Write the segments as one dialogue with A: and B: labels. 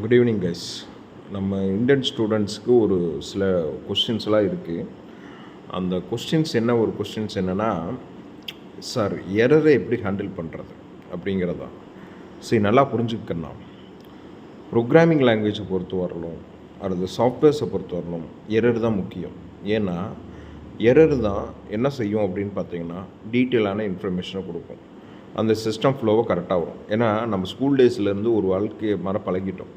A: Good evening guys. நம்ம Indian ஸ்டூடெண்ட்ஸ்க்கு ஒரு சில கொஸ்டின்ஸ்லாம் இருக்குது. அந்த கொஸ்டின்ஸ் ஒரு கொஸ்டின்ஸ் என்னென்னா, சார் எரரை எப்படி ஹேண்டில் பண்ணுறது அப்படிங்கிறதா. சரி, நல்லா புரிஞ்சுக்கணும். ப்ரோக்ராமிங் லாங்குவேஜை பொறுத்த வரலும் அல்லது சாஃப்ட்வேர்ஸை பொறுத்த வரலும் எரர் தான் முக்கியம். ஏன்னா எரர் தான் என்ன செய்யும் அப்படின்னு பார்த்தீங்கன்னா, டீட்டெயிலான இன்ஃபர்மேஷனை கொடுக்கும். அந்த சிஸ்டம் ஃப்ளோவை கரெக்டாக வரும். ஏன்னா நம்ம ஸ்கூல் டேஸ்லேருந்து ஒரு வாழ்க்கையை பழகிட்டோம்.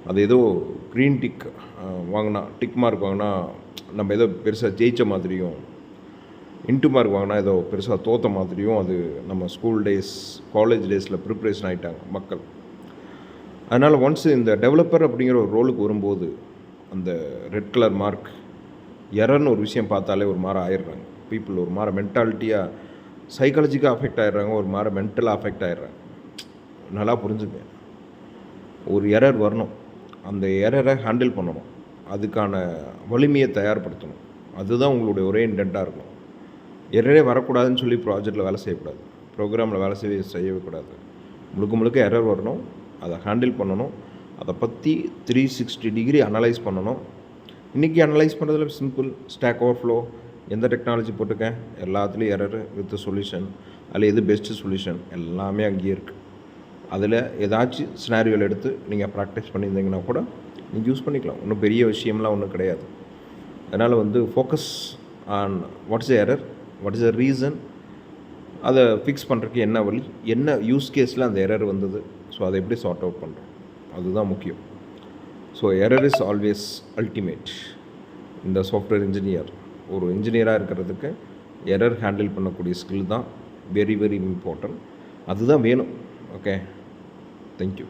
A: அது ஏதோ க்ரீன் டிக் வாங்கினா, டிக் மார்க் வாங்கினா நம்ம ஏதோ பெருசாக ஜெயித்த மாதிரியும், இன்ட்டு மார்க் வாங்கினா ஏதோ பெருசாக தோற்ற மாதிரியும் அது நம்ம ஸ்கூல் டேஸ் காலேஜ் டேஸில் ப்ரிப்ரேஷன் ஆகிட்டாங்க மக்கள். அதனால் ஒன்ஸ் இந்த டெவலப்பர் அப்படிங்கிற ஒரு ரோலுக்கு வரும்போது அந்த ரெட் கலர் மார்க் எரர்னு ஒரு விஷயம் பார்த்தாலே ஒரு மாதிரி ஆயிடுறாங்க. பீப்புள் ஒரு மாதிரி மென்டாலிட்டியாக சைக்காலஜிக்காக அஃபெக்ட் ஆகிடுறாங்க, ஒரு மாதிரி மென்டலாக அஃபெக்ட் ஆகிடுறாங்க. நல்லா புரிஞ்சுங்க. ஒரு எரர் வரணும், அந்த எரரை ஹேண்டில் பண்ணணும், அதுக்கான வலிமையை தயார்படுத்தணும். அதுதான் உங்களுடைய ஒரே இன்டென்ட்டாக இருக்கணும். எரரே வரக்கூடாதுன்னு சொல்லி ப்ராஜெக்டில் வேலை செய்யக்கூடாது, ப்ரோக்ராமில் வேலை செய்யவே கூடாது. முழுக்க எரர் வரணும், அதை ஹேண்டில் பண்ணணும், அதை பற்றி 360 டிகிரி அனலைஸ் பண்ணணும். இன்றைக்கி அனலைஸ் பண்ணுறதுல சிம்பிள், ஸ்டாக் ஓவர்ஃப்ளோ, எந்த டெக்னாலஜி போட்டுக்கேன், எல்லாத்துலேயும் எரர் வித் சொல்யூஷன், அதில் எது பெஸ்ட்டு சொல்யூஷன் எல்லாமே அங்கேயே இருக்குது. அதில் ஏதாச்சும் சினாரியோவில் எடுத்து நீங்கள் ப்ராக்டிஸ் பண்ணியிருந்தீங்கன்னா கூட நீங்கள் யூஸ் பண்ணிக்கலாம். ஒன்றும் பெரிய விஷயம்லாம் ஒன்றும் கிடையாது. அதனால் focus on what is error, what is the reason, அதை ஃபிக்ஸ் பண்ணுறதுக்கு என்ன வழி, என்ன யூஸ் கேஸில் அந்த எரர் வந்தது, ஸோ அதை எப்படி சார்ட் அவுட் பண்ணுறோம், அதுதான் முக்கியம். So error is always ultimate. இந்த சாஃப்ட்வேர் இன்ஜினியர் ஒரு இன்ஜினியராக இருக்கிறதுக்கு எரர் ஹேண்டில் பண்ணக்கூடிய ஸ்கில் தான் வெரி வெரி இம்பார்ட்டன்ட். அதுதான் வேணும். Okay, thank you.